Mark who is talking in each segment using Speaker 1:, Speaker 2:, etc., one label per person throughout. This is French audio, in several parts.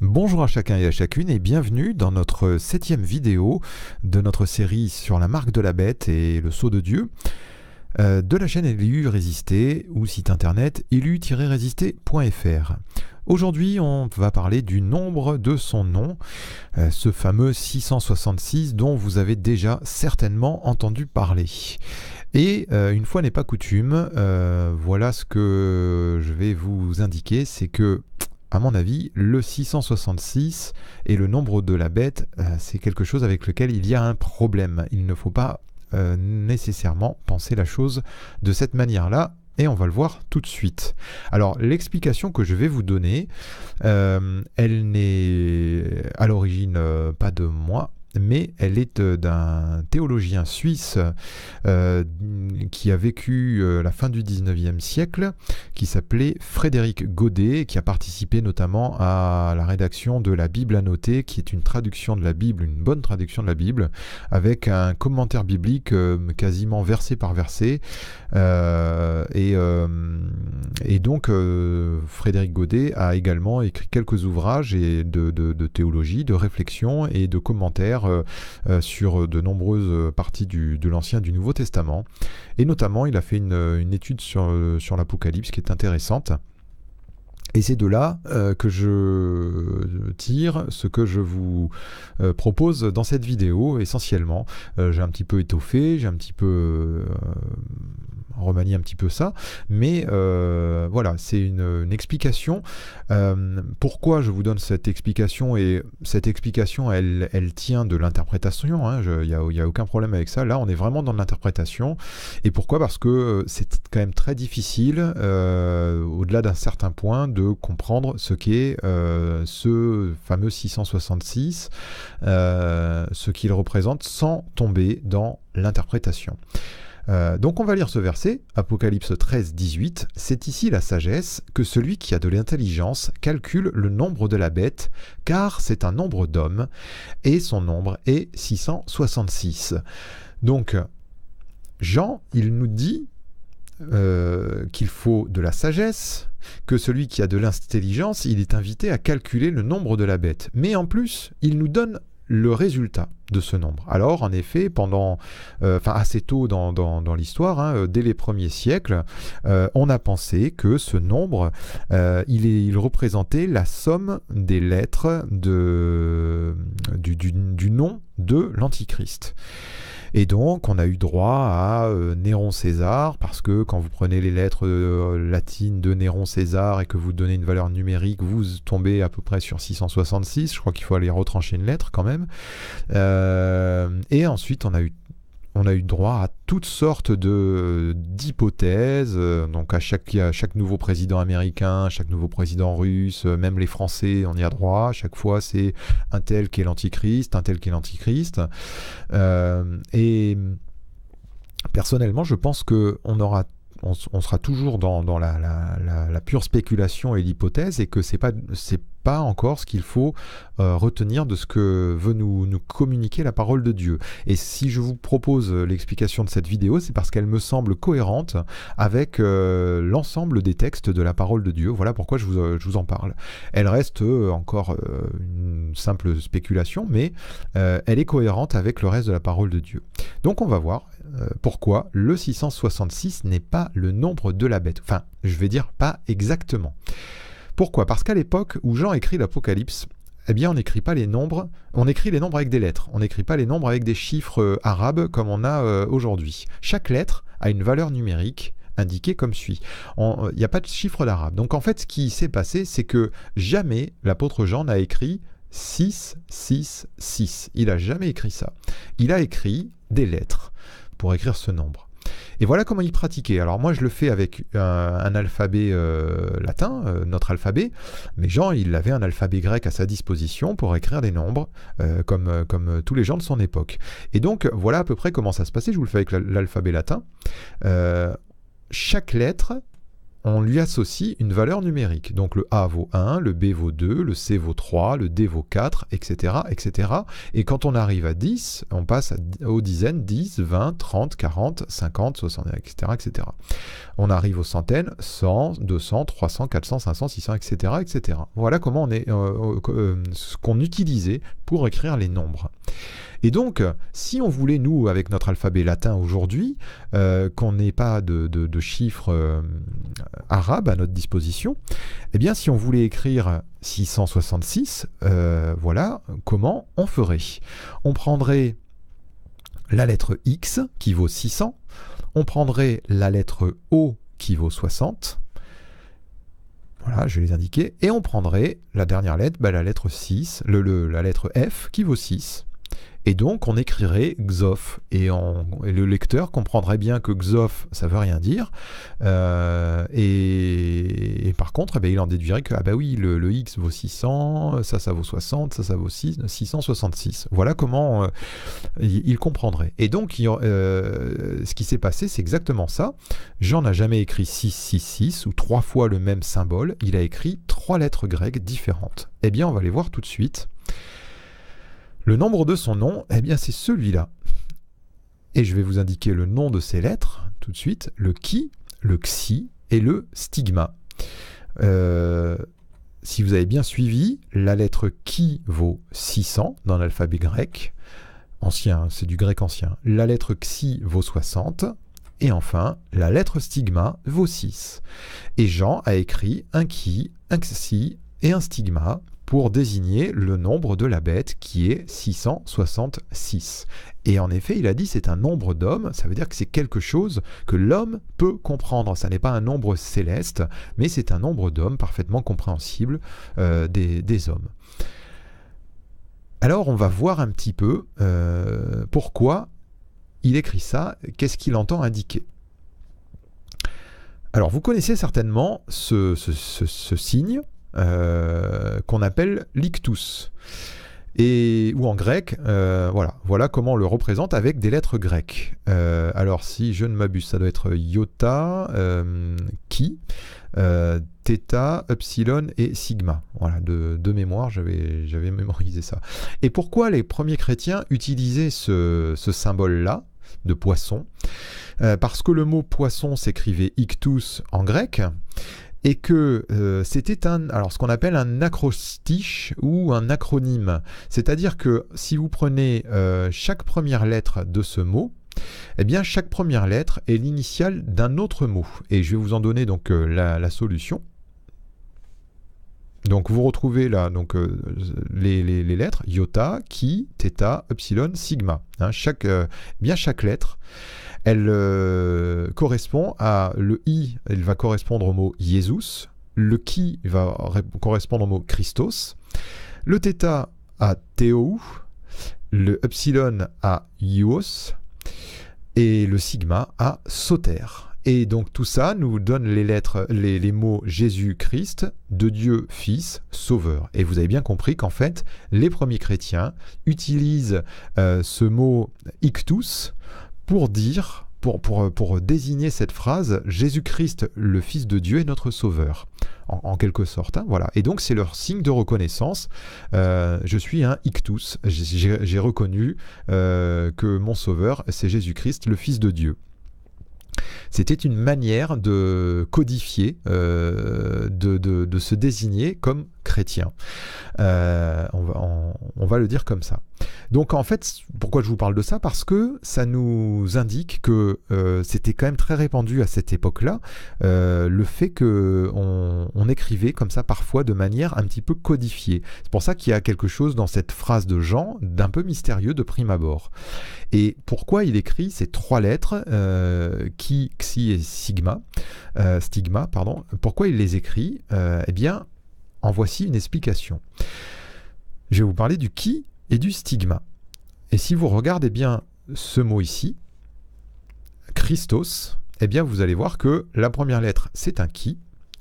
Speaker 1: Bonjour à chacun et à chacune et bienvenue dans notre 7e vidéo de notre série sur la marque de la bête et le sceau de Dieu de la chaîne LU Résister ou site internet elu-résister.fr. Aujourd'hui, on va parler du nombre de son nom, ce fameux 666 dont vous avez déjà certainement entendu parler. Et une fois n'est pas coutume, voilà ce que je vais vous indiquer, c'est que à mon avis, le 666 et le nombre de la bête, c'est quelque chose avec lequel il y a un problème. Il ne faut pas nécessairement penser la chose de cette manière-là, et on va le voir tout de suite. Alors, l'explication que je vais vous donner, elle n'est à l'origine pas de moi, mais elle est d'un théologien suisse qui a vécu la fin du 19e siècle, qui s'appelait Frédéric Godet, qui a participé notamment à la rédaction de la Bible annotée, qui est une traduction de la Bible, une bonne traduction de la Bible, avec un commentaire biblique quasiment verset par verset. Et donc, Frédéric Godet a également écrit quelques ouvrages de théologie, de réflexion et de commentaires sur de nombreuses parties de l'Ancien et du Nouveau Testament. Et notamment, il a fait une étude sur l'Apocalypse qui est intéressante. Et c'est de là que je tire ce que je vous propose dans cette vidéo, essentiellement. J'ai un petit peu étoffé, j'ai un petit peu remanié un petit peu ça, mais voilà, c'est une explication. Pourquoi je vous donne cette explication? Et cette explication, elle tient de l'interprétation, hein, il n'y a aucun problème avec ça. Là, on est vraiment dans l'interprétation. Et pourquoi? Parce que c'est quand même très difficile, au-delà d'un certain point, de comprendre ce qu'est ce fameux 666, ce qu'il représente, sans tomber dans l'interprétation. Donc on va lire ce verset, Apocalypse 13, 18. C'est ici la sagesse, que celui qui a de l'intelligence calcule le nombre de la bête, car c'est un nombre d'hommes, et son nombre est 666. Donc Jean, il nous dit qu'il faut de la sagesse, que celui qui a de l'intelligence, il est invité à calculer le nombre de la bête. Mais en plus, il nous donne le résultat de ce nombre. Alors, en effet, assez tôt dans l'histoire, hein, dès les premiers siècles, on a pensé que ce nombre, il représentait la somme des lettres du nom de l'Antichrist. Et donc, on a eu droit à Néron César, parce que quand vous prenez les lettres latines de Néron César et que vous donnez une valeur numérique, vous tombez à peu près sur 666. Je crois qu'il faut aller retrancher une lettre quand même. Et ensuite, on a eu droit à toutes sortes d'hypothèses, donc à chaque nouveau président américain, chaque nouveau président russe, même les Français, on y a droit. À chaque fois, c'est un tel qui est l'Antichrist, un tel qui est l'Antichrist. Et personnellement, je pense qu'on sera toujours dans la pure spéculation et l'hypothèse, et que c'est pas encore ce qu'il faut retenir de ce que veut nous communiquer la parole de Dieu. Et si je vous propose l'explication de cette vidéo, c'est parce qu'elle me semble cohérente avec l'ensemble des textes de la parole de Dieu. Voilà pourquoi je vous en parle. Elle reste encore une simple spéculation, mais elle est cohérente avec le reste de la parole de Dieu. Donc on va voir pourquoi le 666 n'est pas le nombre de la bête. Enfin, je vais dire pas exactement. Pourquoi? Parce qu'à l'époque où Jean écrit l'Apocalypse, eh bien on n'écrit pas les nombres, on écrit les nombres avec des lettres, on n'écrit pas les nombres avec des chiffres arabes comme on a aujourd'hui. Chaque lettre a une valeur numérique indiquée comme suit. Il n'y a pas de chiffre d'arabe. Donc en fait, ce qui s'est passé, c'est que jamais l'apôtre Jean n'a écrit 666. Il n'a jamais écrit ça. Il a écrit des lettres pour écrire ce nombre. Et voilà comment il pratiquait. Alors moi je le fais avec un alphabet latin, notre alphabet, mais Jean il avait un alphabet grec à sa disposition pour écrire des nombres, comme tous les gens de son époque. Et donc voilà à peu près comment ça se passait. Je vous le fais avec l'alphabet latin. Chaque lettre on lui associe une valeur numérique. Donc le A vaut 1, le B vaut 2, le C vaut 3, le D vaut 4, etc., etc. Et quand on arrive à 10, on passe aux dizaines, 10, 20, 30, 40, 50, 60, etc., etc. On arrive aux centaines, 100, 200, 300, 400, 500, 600, etc., etc. Voilà comment ce qu'on utilisait pour écrire les nombres. Et donc, si on voulait, nous, avec notre alphabet latin aujourd'hui, qu'on n'ait pas de chiffres arabes à notre disposition, eh bien, si on voulait écrire 666, voilà comment on ferait. On prendrait la lettre X, qui vaut 600, on prendrait la lettre O, qui vaut 60, voilà, je vais les indiquer, et on prendrait la dernière lettre, la lettre 6, la lettre F, qui vaut 6. Et donc, on écrirait Xof. Et le lecteur comprendrait bien que Xof, ça veut rien dire. Et par contre, il en déduirait que, oui, le X vaut 600, ça vaut 60, ça vaut 666. Voilà comment il comprendrait. Et donc, ce qui s'est passé, c'est exactement ça. Jean n'a jamais écrit 666 ou 3 fois le même symbole. Il a écrit 3 lettres grecques différentes. Eh bien, on va les voir tout de suite. Le nombre de son nom, c'est celui-là. Et je vais vous indiquer le nom de ces lettres tout de suite, le ki, le xi et le stigma. Si vous avez bien suivi, la lettre ki vaut 600 dans l'alphabet grec, ancien, c'est du grec ancien. La lettre xi vaut 60, et enfin, la lettre stigma vaut 6. Et Jean a écrit un ki, un xi et un stigma pour désigner le nombre de la bête qui est 666. Et en effet, il a dit c'est un nombre d'hommes, ça veut dire que c'est quelque chose que l'homme peut comprendre. Ça n'est pas un nombre céleste, mais c'est un nombre d'hommes parfaitement compréhensible des hommes. Alors on va voir un petit peu pourquoi il écrit ça, qu'est-ce qu'il entend indiquer. Alors vous connaissez certainement ce signe, qu'on appelle l'ictus, ou en grec, voilà comment on le représente avec des lettres grecques. Alors si je ne m'abuse, ça doit être iota, chi, θ, epsilon et sigma. Voilà, de mémoire, j'avais mémorisé ça. Et pourquoi les premiers chrétiens utilisaient ce symbole-là de poisson? Parce que le mot poisson s'écrivait ictus en grec, et que c'était ce qu'on appelle un acrostiche ou un acronyme. C'est-à-dire que si vous prenez chaque première lettre de ce mot, eh bien chaque première lettre est l'initiale d'un autre mot. Et je vais vous en donner donc la solution. Donc vous retrouvez là les lettres iota, chi, θ, epsilon, sigma. Chaque lettre, elle correspond à le I, elle va correspondre au mot Jesus, le chi va correspondre au mot Christos, le θ à Théou, le epsilon à Ios et le sigma à Soter. Et donc tout ça nous donne les lettres, les mots Jésus-Christ, de Dieu Fils, Sauveur. Et vous avez bien compris qu'en fait, les premiers chrétiens utilisent ce mot ictus pour dire, pour désigner cette phrase, Jésus-Christ, le Fils de Dieu, est notre Sauveur, en quelque sorte. Voilà. Et donc c'est leur signe de reconnaissance. Je suis un ictus. J'ai reconnu que mon Sauveur, c'est Jésus-Christ, le Fils de Dieu. C'était une manière de codifier, de se désigner comme chrétien. On va le dire comme ça. Donc en fait, pourquoi je vous parle de ça? Parce que ça nous indique que c'était quand même très répandu à cette époque-là, le fait qu'on écrivait comme ça parfois de manière un petit peu codifiée. C'est pour ça qu'il y a quelque chose dans cette phrase de Jean d'un peu mystérieux de prime abord. Et pourquoi il écrit ces 3 lettres, chi, xi et stigma, pourquoi il les écrit? Eh bien, en voici une explication. Je vais vous parler du chi et du stigma. Et si vous regardez bien ce mot ici, Christos, eh bien vous allez voir que la première lettre c'est un chi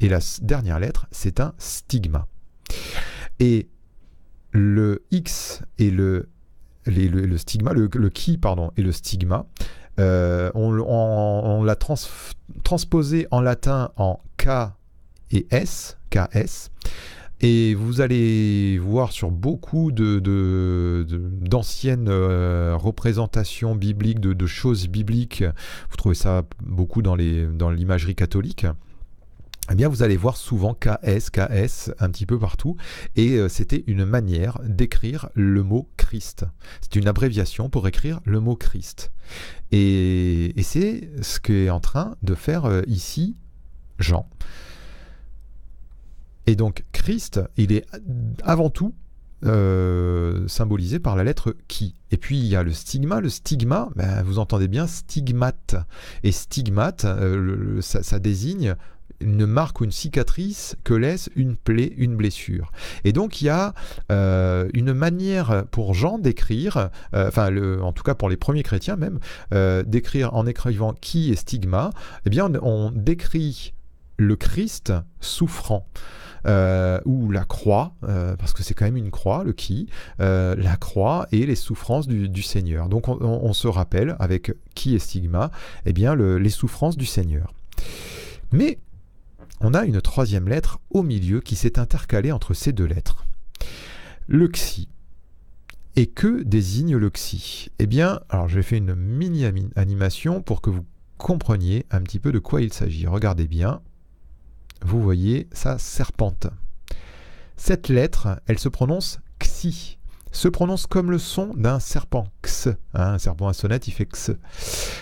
Speaker 1: et la dernière lettre c'est un stigma. Et le X et le stigma, le chi et le stigma, on l'a transposé en latin en K et S, KS. Et vous allez voir sur beaucoup d'anciennes représentations bibliques, de choses bibliques, vous trouvez ça beaucoup dans l'imagerie catholique, eh bien vous allez voir souvent KS un petit peu partout, et c'était une manière d'écrire le mot Christ. C'est une abréviation pour écrire le mot Christ. Et c'est ce qu'est en train de faire ici Jean. Et donc Christ, il est avant tout symbolisé par la lettre qui. Et puis il y a le stigma. Le stigma, ben, vous entendez bien, stigmate. Et stigmate, ça désigne une marque ou une cicatrice que laisse une plaie, une blessure. Et donc il y a une manière pour Jean d'écrire, en tout cas pour les premiers chrétiens même, d'écrire en écrivant qui et stigma, eh bien on décrit le Christ souffrant. Ou la croix, parce que c'est quand même une croix, le qui, la croix et les souffrances du Seigneur. Donc on se rappelle, avec qui et stigma, eh bien les souffrances du Seigneur. Mais on a une troisième lettre au milieu qui s'est intercalée entre ces deux lettres. Le xi. Et que désigne le xi? Eh bien, alors je vais faire une mini-animation pour que vous compreniez un petit peu de quoi il s'agit. Regardez bien. Vous voyez, ça serpente. Cette lettre, elle se prononce xi, se prononce comme le son d'un serpent, x. Un serpent à sonnette, il fait x.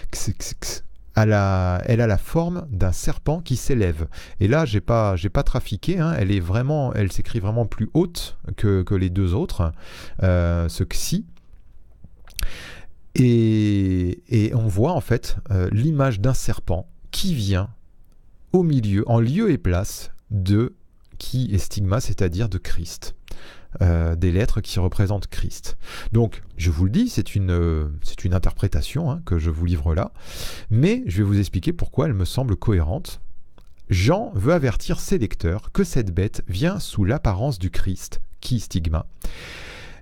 Speaker 1: X, x, x. Elle a la forme d'un serpent qui s'élève. Et là, j'ai pas trafiqué. Hein, elle s'écrit vraiment plus haute que les deux autres, ce xi. Et on voit en fait l'image d'un serpent qui vient au milieu, en lieu et place de qui est stigma, c'est-à-dire de Christ. Des lettres qui représentent Christ. Donc, je vous le dis, c'est une interprétation que je vous livre là, mais je vais vous expliquer pourquoi elle me semble cohérente. Jean veut avertir ses lecteurs que cette bête vient sous l'apparence du Christ, qui stigma,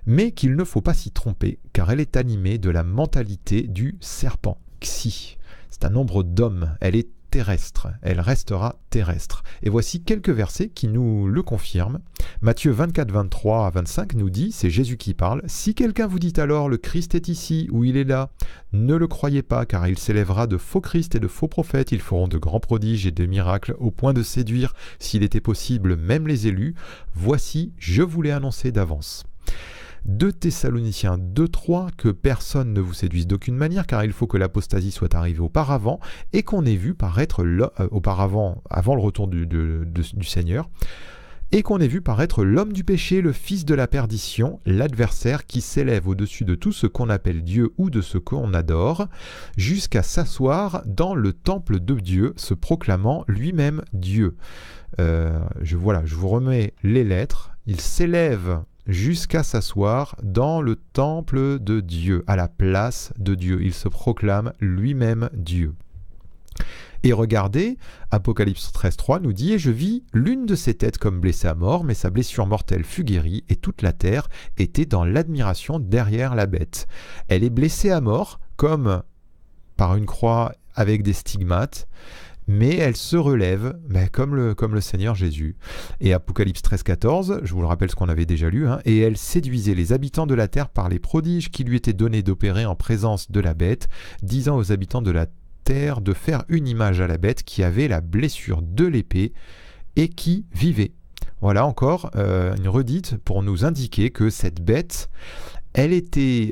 Speaker 1: mais qu'il ne faut pas s'y tromper, car elle est animée de la mentalité du serpent, xi. C'est un nombre d'hommes, elle est terrestre, elle restera terrestre. Et voici quelques versets qui nous le confirment. Matthieu 24, 23 à 25 nous dit, c'est Jésus qui parle, « Si quelqu'un vous dit alors, le Christ est ici, ou il est là, ne le croyez pas, car il s'élèvera de faux Christ et de faux prophètes, ils feront de grands prodiges et de miracles, au point de séduire, s'il était possible, même les élus. Voici, je vous l'ai annoncé d'avance. » 2 Thessaloniciens 2.3, que personne ne vous séduise d'aucune manière, car il faut que l'apostasie soit arrivée auparavant, et qu'on ait vu paraître auparavant, avant le retour du Seigneur, et qu'on ait vu paraître l'homme du péché, le fils de la perdition, l'adversaire qui s'élève au-dessus de tout ce qu'on appelle Dieu ou de ce qu'on adore, jusqu'à s'asseoir dans le temple de Dieu, se proclamant lui-même Dieu. Je vous remets les lettres. Il s'élève jusqu'à s'asseoir dans le temple de Dieu, à la place de Dieu. Il se proclame lui-même Dieu. Et regardez, Apocalypse 13.3 nous dit « Et je vis l'une de ses têtes comme blessée à mort, mais sa blessure mortelle fut guérie, et toute la terre était dans l'admiration derrière la bête. » Elle est blessée à mort, comme par une croix avec des stigmates, mais elle se relève comme le Seigneur Jésus. Et Apocalypse 13.14, je vous le rappelle ce qu'on avait déjà lu, et elle séduisait les habitants de la terre par les prodiges qui lui étaient donnés d'opérer en présence de la bête, disant aux habitants de la terre de faire une image à la bête qui avait la blessure de l'épée et qui vivait. Voilà encore une redite pour nous indiquer que cette bête, elle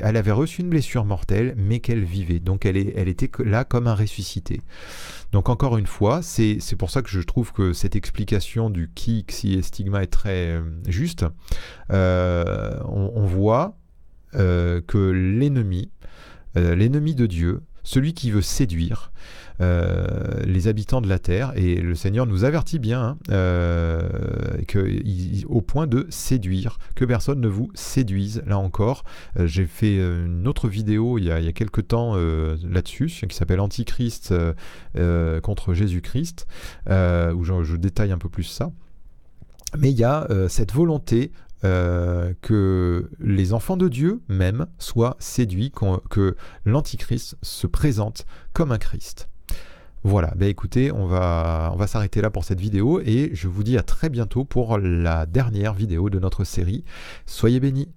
Speaker 1: avait reçu une blessure mortelle, mais qu'elle vivait. Donc elle était là comme un ressuscité. Donc encore une fois, c'est pour ça que je trouve que cette explication du qui, xi et stigma est très juste. On voit que l'ennemi de Dieu, celui qui veut séduire les habitants de la terre, et le Seigneur nous avertit bien au point de séduire, que personne ne vous séduise. Là encore, j'ai fait une autre vidéo il y a quelque temps là-dessus, qui s'appelle Antichrist contre Jésus-Christ, où je détaille un peu plus ça. Mais il y a cette volonté que les enfants de Dieu même soient séduits, que l'Antichrist se présente comme un Christ. Voilà, bah écoutez, on va s'arrêter là pour cette vidéo et je vous dis à très bientôt pour la dernière vidéo de notre série. Soyez bénis!